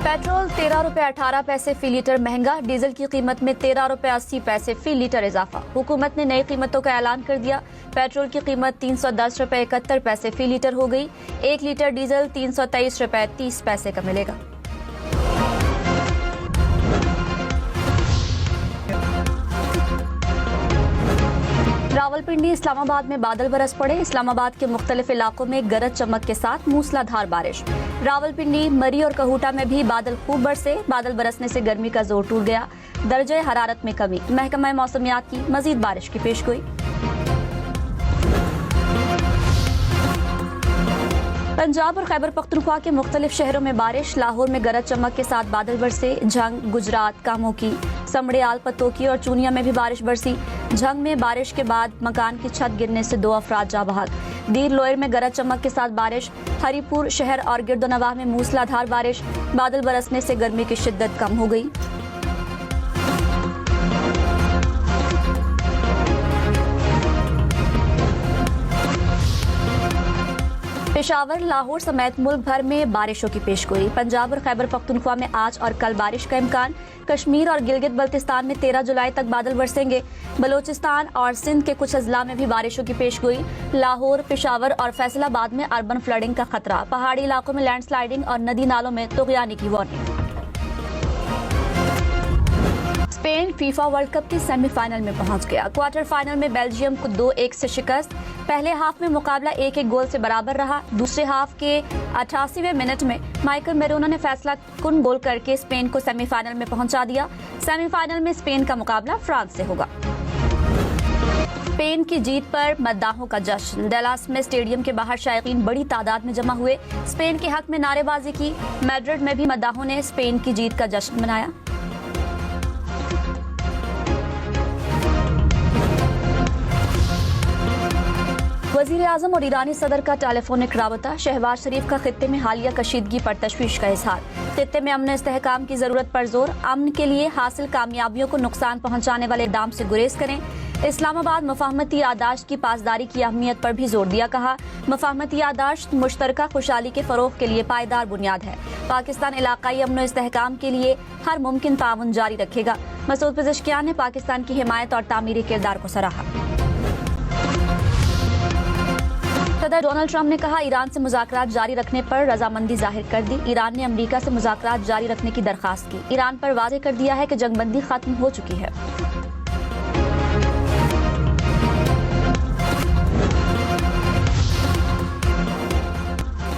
Petrol 13 रुपये 18 पैसे फी litre महंगा, डीजल की कीमत में 13 रुपये 80 पैसे फी लीटर इजाफा। हुकूमत ने नई कीमतों का ऐलान कर दिया। पेट्रोल की कीमत 310 रुपये 71 पैसे फी लीटर हो गई। 1 लीटर डीजल 323 रुपये 30 पैसे का मिलेगा। रावलपिंडी इस्लामाबाद में बादल बरस पड़े। इस्लामाबाद के मुख्तलिफ इलाकों में गरज चमक के साथ मूसलाधार बारिश। रावलपिंडी, मरी और कहूटा में भी बादल खूब बरसे। बादल बरसने से गर्मी का जोर टूट गया। दर्जे हरारत में कमी। महकमा मौसमियात की मजीद बारिश की पेशगोई। पंजाब और खैबर पख्तूनख्वा के मुख्तलिफ शहरों में बारिश। लाहौर में गरज चमक के साथ बादल बरसे। झंग, गुजरात, कामोकी, समड़ियाल, पतोकी और चूनिया में भी बारिश बरसी। झंग में बारिश के बाद मकान की छत गिरने से 2 अफराद जा बहाल। दीर लोयर में गरज चमक के साथ बारिश। हरीपुर शहर और गिरदोनवाह में मूसलाधार बारिश। बादल बरसने से गर्मी की शिद्दत कम हो गई। पेशावर, लाहौर समेत मुल्क भर में बारिशों की पेशगोई। पंजाब और खैबर पख्तूनख्वा में आज और कल बारिश का इम्कान। कश्मीर और गिलगित बल्तिस्तान में 13 जुलाई तक बादल बरसेंगे। बलोचिस्तान और सिंध के कुछ अजला में भी बारिशों की पेशगोई। लाहौर, पेशावर और फैसलाबाद में अर्बन फ्लडिंग का खतरा। पहाड़ी इलाकों में लैंडस्लाइडिंग और नदी नालों में तुगयानी की warning. Spain FIFA world cup के सेमीफाइनल में पहुंच गया। क्वार्टर फाइनल में बेल्जियम को 2-1 से शिकस्त। पहले हाफ में मुकाबला 1-1 गोल से बराबर रहा। दूसरे हाफ के 88वें मिनट में माइकल मेरोना ने फैसला कुन गोल करके स्पेन को सेमीफाइनल में पहुंचा दिया। सेमीफाइनल में स्पेन का मुकाबला फ्रांस से होगा। स्पेन की जीत पर मद्दाहों का जश्न। डेलास में स्टेडियम के बाहर शायकीन बड़ी तादाद में जमा हुए। स्पेन के हक में नारेबाजी की। मैड्रिड में भी मद्दाहों ने स्पेन की जीत का जश्न मनाया। वजीर आजम और ईरानी सदर का टेलीफोनिक राबता। शहबाज शरीफ का खित्ते में हालिया कशीदगी पर तशवीश का इजहार। खित्ते में अमन इस्तेहकाम की जरूरत पर जोर। अमन के लिए हासिल कामयाबियों को नुकसान पहुंचाने वाले इक़दाम से गुरेज करें। इस्लामाबाद मफाहमती यादाश्त की पासदारी की अहमियत पर भी जोर दिया। कहा, मफाहमती यादाश्त मुश्तरका खुशहाली के फरोग के लिए पायदार बुनियाद है। पाकिस्तान इलाकाई अमन इस्तेहकाम के लिए हर मुमकिन ताउन जारी रखेगा। मसूद पेज़ेश्कियान ने पाकिस्तान की हिमायत और तामीरी किरदार को सराहा। सदर डोनाल्ड ट्रंप ने कहा, ईरान से मुज़ाकरात जारी रखने पर रजामंदी जाहिर कर दी। ईरान ने अमेरिका से मुज़ाकरात जारी रखने की दरखास्त की। ईरान पर वाज़ेह कर दिया है कि जंगबंदी खत्म हो चुकी है।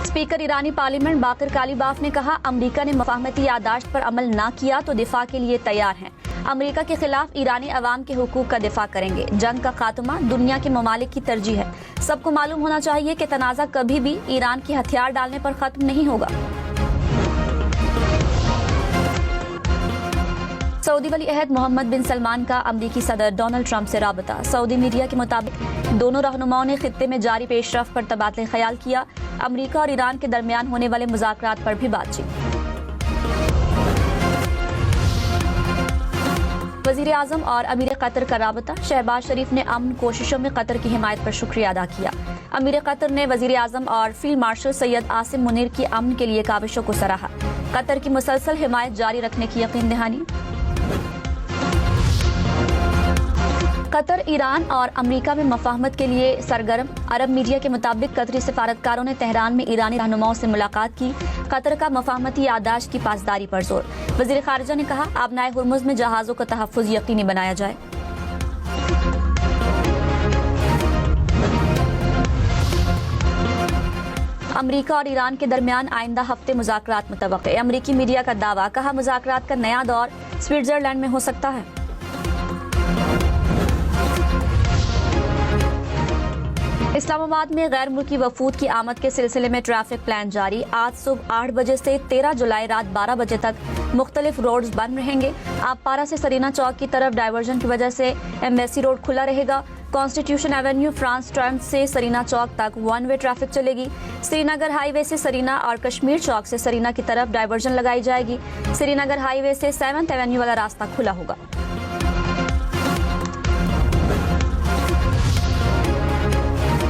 स्पीकर ईरानी पार्लियामेंट बाकर कालीबाफ ने कहा, अमेरिका ने मफाहमती यादाश्त पर अमल न किया तो दिफा के लिए तैयार हैं। अमेरिका के खिलाफ ईरानी अवाम के हुकूक का दिफा करेंगे। जंग का खात्मा दुनिया के ममालिक की तरजीह है। सबको मालूम होना चाहिए कि तनाज़ा कभी भी ईरान के हथियार डालने पर खत्म नहीं होगा। सऊदी वली अहद मोहम्मद बिन सलमान का अमरीकी सदर डोनाल्ड ट्रंप से राबता। सऊदी मीडिया के मुताबिक दोनों रहनुमाओं ने खित्ते में जारी पेशरफ पर तबादले ख्याल किया। अमरीका और ईरान के दरमियान होने वाले मुज़ाकरात पर भी बातचीत। वज़ीर आज़म और अमीर कतर का राबता। शहबाज शरीफ ने अमन कोशिशों में कतर की हिमायत पर शुक्रिया अदा किया। अमीर कतर ने वज़ीर आज़म और फील्ड मार्शल सैयद आसिम मुनीर की अमन के लिए काविशों को सराहा। कतर की मुसलसल हिमायत जारी रखने की यकीन दहानी। कतर, ईरान और अमेरिका में मफाहमत के लिए सरगर्म। अरब मीडिया के मुताबिक कतरी सफारतकारों ने तेहरान में ईरानी रहनुमाओं से मुलाकात की। कतर का मफाहमती यादाश्त की पासदारी पर जोर। वज़ीर खारिजा ने कहा, आबनाए हुर्मुज़ में जहाज़ों का तहफ़्फ़ुज़ यकीनी बनाया जाए। अमेरिका और ईरान के दरमियान आइंदा हफ्ते मुज़ाकरात मुतवक्के। अमेरिकी मीडिया का दावा। कहा, मुज़ाकरात का नया दौर स्विट्ज़रलैंड में हो सकता है। इस्लामाबाद में गैर मुल्की वफूद की आमद के सिलसिले में ट्रैफिक प्लान जारी। आज सुबह 8 बजे से 13 जुलाई रात 12 बजे तक मुख्तलिफ रोड्स बंद रहेंगे। आबपारा से सरीना चौक की तरफ डायवर्जन की वजह से एम्बेसी रोड खुला रहेगा। कॉन्स्टिट्यूशन एवेन्यू, फ्रांस टर्म्स से सरीना चौक तक 1 वे ट्रैफिक चलेगी। श्रीनगर हाईवे से सरीना और कश्मीर चौक से सरीना की तरफ डायवर्जन लगाई जाएगी। श्रीनगर हाईवे से 7th एवेन्यू वाला रास्ता खुला होगा।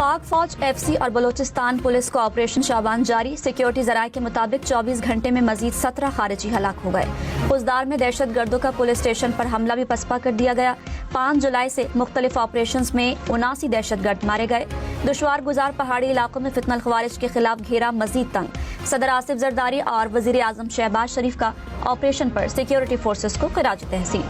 पाक फौज, FC और बलोचिस्तान पुलिस को ऑपरेशन शाबान जारी। सिक्योरिटी जराये के मुताबिक 24 घंटे में मजीद 17 खारिजी हलाक हो गए। पुजदार में दहशत गर्दों का पुलिस स्टेशन पर हमला भी पसपा कर दिया गया। 5 जुलाई से मुख्तलिफ ऑपरेशन में 79 दहशत गर्द मारे गए। दुश्वार गुजार पहाड़ी इलाकों में फितनल खवारिज के खिलाफ घेरा मजीद तंग। सदर आसिफ जरदारी और वजीर आजम शहबाज शरीफ का ऑपरेशन पर सिक्योरिटी फोर्सेस को खराज तहसीन।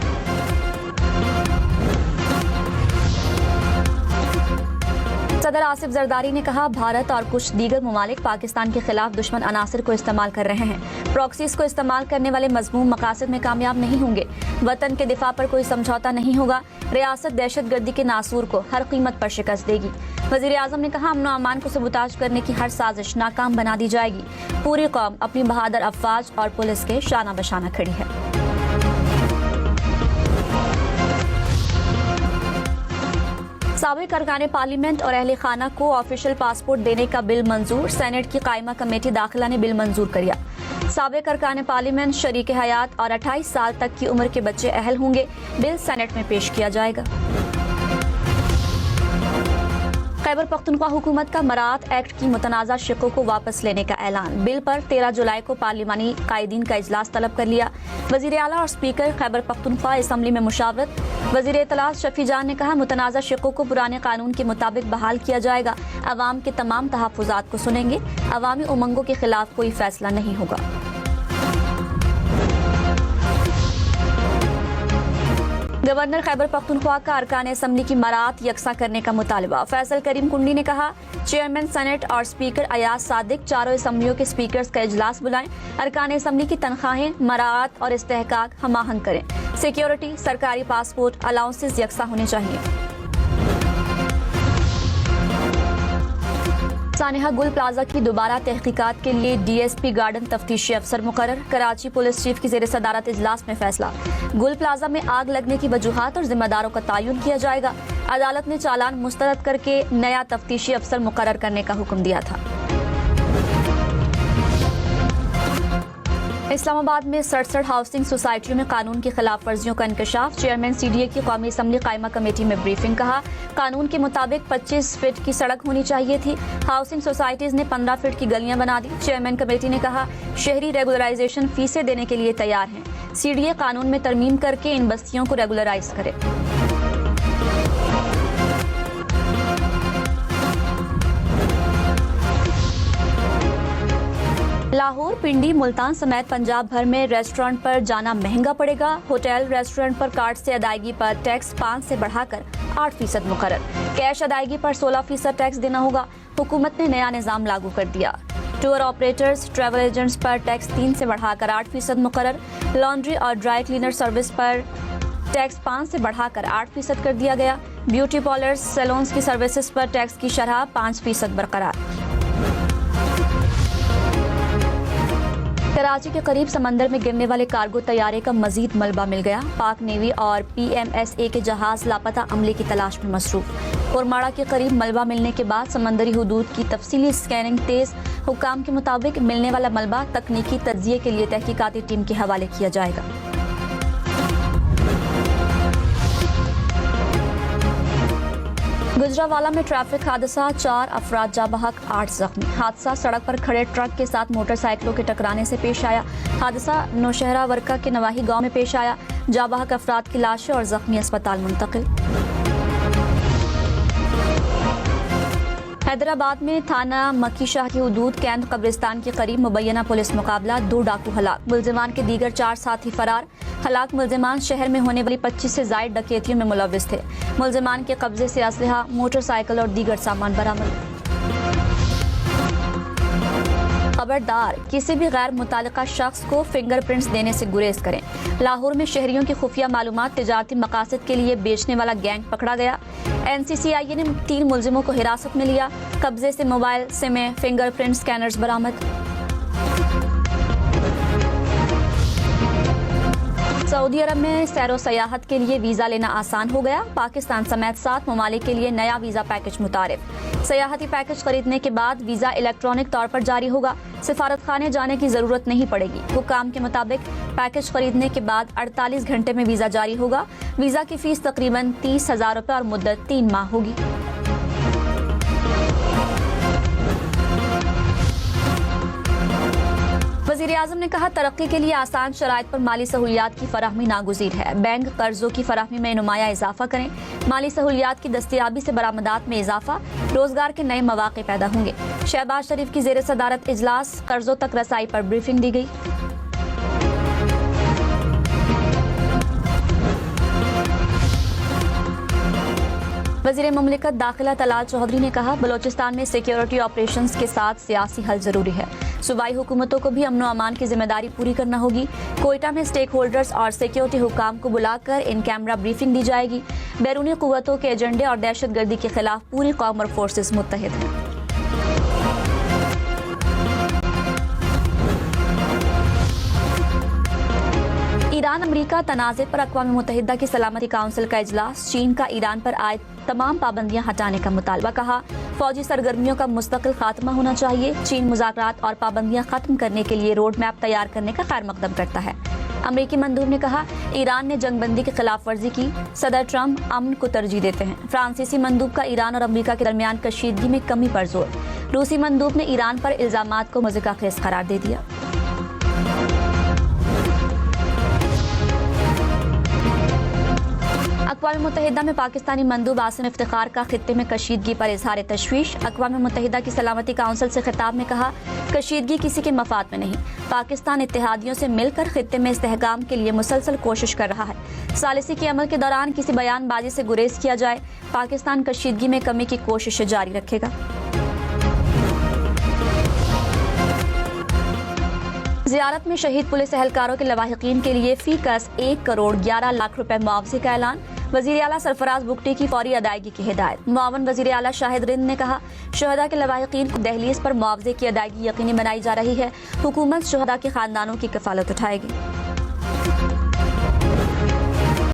सदर आसिफ जरदारी ने कहा, भारत और कुछ दीगर ममालिक पाकिस्तान के खिलाफ दुश्मन अनासर को इस्तेमाल कर रहे हैं। प्रॉक्सीज को इस्तेमाल करने वाले मजमूम मकासद में कामयाब नहीं होंगे। वतन के दिफा पर कोई समझौता नहीं होगा। रियासत दहशत गर्दी के नासूर को हर कीमत पर शिकस्त देगी। वजीर आजम ने कहा, अमन अमान को सबूताज करने की हर साजिश नाकाम बना दी जाएगी। पूरी कौम अपनी बहादुर अफवाज और पुलिस के शाना बशाना खड़ी है। साबिक अरकान पार्लियामेंट और अहले खाना को ऑफिशियल पासपोर्ट देने का बिल मंजूर। सेनेट की कायमा कमेटी दाखिला ने बिल मंजूर किया। साबिक अरकान पार्लियामेंट, शरीक हयात और 28 साल तक की उम्र के बच्चे अहल होंगे। बिल सेनेट में पेश किया जाएगा। खैबर पख्तूनख्वा हुकूमत का मरात एक्ट की मुतनाज़ा शिकों को वापस लेने का ऐलान। बिल पर 13 जुलाई को पार्लिमानी कायदीन का इजलास तलब कर लिया। वजीर आला और स्पीकर खैबर पख्तूनख्वा असम्बली में मुशावरत। वजीर इत्तलात शफी जान ने कहा, मुतनाज़ा शिकों को पुराने कानून के मुताबिक बहाल किया जाएगा। अवाम के तमाम तहफ़्फ़ुज़ात को सुनेंगे। अवामी उमंगों के खिलाफ कोई फैसला नहीं होगा। गवर्नर खैबर पख्तूनख्वा का अरकान असम्बली की मरात यकसा करने का मुतालबा। फैसल करीम कुंडी ने कहा, चेयरमैन सेनेट और स्पीकर अयाज सादिक चारों असम्बलियों के स्पीकर्स का इजलास बुलाएं। अरकान असम्बली की तनख्वाहें, मरात और इस्तेहकाक हमाहंग करें। सिक्योरिटी, सरकारी पासपोर्ट, अलाउंसेस यकसा होने चाहिए। सानिहा गुल प्लाजा की दोबारा तहकीकात के लिए DSP गार्डन तफ्तीशी अफसर मुकर्रर। कराची पुलिस चीफ की ज़ेर सदारत इजलास में फैसला। गुल प्लाजा में आग लगने की वजूहात और जिम्मेदारों का तयन किया जाएगा। अदालत ने चालान मुस्तरद करके नया तफ्तीशी अफसर मुकर्रर करने का हुक्म दिया था। इस्लामाबाद में 67 हाउसिंग सोसाइटियों में कानून की खिलाफ वर्जियों का इंकशाफ। चेयरमैन CDA की कौमी असम्बली कायमा कमेटी में ब्रीफिंग। कहा, कानून के मुताबिक 25 फीट की सड़क होनी चाहिए थी। हाउसिंग सोसाइटीज ने 15 फीट की गलियां बना दी। चेयरमैन कमेटी ने कहा, शहरी रेगुलराइजेशन फीसें देने के लिए तैयार हैं। CDA कानून में तरमीम करके इन बस्तियों को रेगुलराइज करे। लाहौर, पिंडी, मुल्तान समेत पंजाब भर में रेस्टोरेंट पर जाना महंगा पड़ेगा। होटल रेस्टोरेंट पर कार्ड से अदायगी पर टैक्स 5 से बढ़ाकर 8% मुकर्रर। कैश अदायगी पर 16% टैक्स देना होगा। हुकूमत ने नया निज़ाम लागू कर दिया। टूर ऑपरेटर्स, ट्रैवल एजेंट्स पर टैक्स 3 से बढ़ाकर 8% मुकर्रर। लॉन्ड्री और ड्राई क्लीनर सर्विस पर टैक्स 5 से बढ़ाकर 8% कर दिया गया। ब्यूटी पार्लर्स, सैलून्स की सर्विसेज पर टैक्स की शरह 5% बरकरार। कराची के करीब समंदर में गिरने वाले कार्गो तैयारे का मजीद मलबा मिल गया। पाक नेवी और PMSA के जहाज लापता अमले की तलाश में मसरूफ। कोरमाड़ा के करीब मलबा मिलने के बाद समंदरी हुदूद की तफसीली स्कैनिंग तेज। हुकाम के मुताबिक मिलने वाला मलबा तकनीकी तज्जिये के लिए तहकीकाती टीम के हवाले किया जाएगा। गुजरावाला में ट्रैफिक हादसा, 4 अफराद जाँ बहक, 8 जख्मी। हादसा सड़क पर खड़े ट्रक के साथ मोटरसाइकिलों के टकराने से पेश आया। हादसा नौशहरा वर्का के नवाही गांव में पेश आया। जाँ बहक अफराद की लाशें और जख्मी अस्पताल मुंतकिल। हैदराबाद में थाना मक्की शाह की हुदूद कैंद कब्रिस्तान के करीब मुबैना पुलिस मुकाबला, 2 डाकू हलाक। मुलजिमान के दीगर 4 साथी फरार। हलाक मुलजिमान शहर में होने वाली 25 से जायद डकैतियों में मुलव्विस थे। मुलजिमान के कब्जे से असलहा, मोटरसाइकिल और दीगर सामान बरामद। खबरदार, किसी भी गैर मुतालिका शख्स को फिंगरप्रिंट्स देने से गुरेज करें। लाहौर में शहरियों की खुफिया मालूमात तिजारती मकासद के लिए बेचने वाला गैंग पकड़ा गया। NCCIA ने 3 मुलजिमों को हिरासत में लिया। कब्जे से मोबाइल, सिमें, फिंगरप्रिंट स्कैनर्स बरामद। सऊदी अरब में सैरो सयाहत के लिए वीज़ा लेना आसान हो गया। पाकिस्तान समेत 7 ममालिक के लिए नया वीज़ा पैकेज मुतारिफ। सयाहती पैकेज खरीदने के बाद वीज़ा इलेक्ट्रॉनिक तौर पर जारी होगा। सिफारत खाने जाने की जरूरत नहीं पड़ेगी। हुकाम के मुताबिक पैकेज खरीदने के बाद 48 घंटे में वीज़ा जारी होगा। वीज़ा की फीस तकरीबन 30,000 रुपये और मुद्दत 3 माह होगी। वज़ीर आज़म ने कहा, तरक्की के लिए आसान शराइत पर माली सहूलियात की फराहमी नागुज़ीर है। बैंक कर्जों की फराहमी में नुमाया इजाफा करें। माली सहूलियात की दस्तियाबी से बरामदात में इजाफा, रोजगार के नए मौके पैदा होंगे। शहबाज शरीफ की जेर सदारत इजलास, कर्जों तक रसाई पर ब्रीफिंग दी गई। वज़ीर मुमलिकत दाखिला तलाल चौधरी ने कहा, बलोचिस्तान में सिक्योरिटी ऑपरेशंस के साथ सियासी हल जरूरी है। सूबाई हुकूमतों को भी अमन व अमान की जिम्मेदारी पूरी करना होगी। कोयटा में स्टेक होल्डर्स और सिक्योरिटी हुकाम को बुलाकर इन कैमरा ब्रीफिंग दी जाएगी। बैरूनी कुव्वतों के एजेंडे और दहशतगर्दी के खिलाफ पूरी कौम और फोर्सेस मुत्तहिद हैं। ईरान अमरीका तनाज़े पर अक़वाम मुत्तहिदा की सलामती काउंसिल का इजलास, चीन का ईरान पर आए तमाम पाबंदियां हटाने का मुतालबा। कहा, फौजी सरगर्मियों का मुस्तकिल खात्मा होना चाहिए। चीन मुज़ाकरात और पाबंदियां खत्म करने के लिए रोड मैप तैयार करने का खैर मकदम करता है। अमरीकी मंदूब ने कहा, ईरान ने जंगबंदी की खिलाफ वर्जी की। सदर ट्रंप अमन को तरजीह देते हैं। फ्रांसीसी मंदूब का ईरान और अमरीका के दरमियान कशीदगी में कमी पर जोर। रूसी मंदूब ने ईरान पर इल्जामात को मज़ाक़खेज़ करार दे दिया। अक़वाम मुत्तहिदा में पाकिस्तानी मंदूब आसिम इफ्तिखार का खित्ते में कशीदगी पर इजहार तशवीश। अक़वाम मुत्तहिदा की सलामती काउंसिल से खिताब में कहा, कशीदगी किसी के मफाद में नहीं। पाकिस्तान इत्तेहादियों से मिलकर खित्ते में इस्तेहकाम के लिए मुसलसल कोशिश कर रहा है। सालिसी के अमल के दौरान किसी बयानबाजी से गुरेज किया जाए। पाकिस्तान कशीदगी में कमी की कोशिश जारी रखेगा। ज़ियारत में शहीद पुलिस एहलकारों के लवाहिकीन के लिए फी कस 1 करोड़ 11 लाख रुपए मुआवजे का ऐलान। वज़ीर आला सरफराज बुगटी की फौरी अदायगी की हिदायत। मुआवन वज़ीर आला शाहिद रिंद ने कहा, शहदा के लवाहिकीन को दहलीज पर मुआवजे की अदायगी यकीनी बनाई जा रही है। हुकूमत शहदा के खानदानों की कफालत उठाएगी।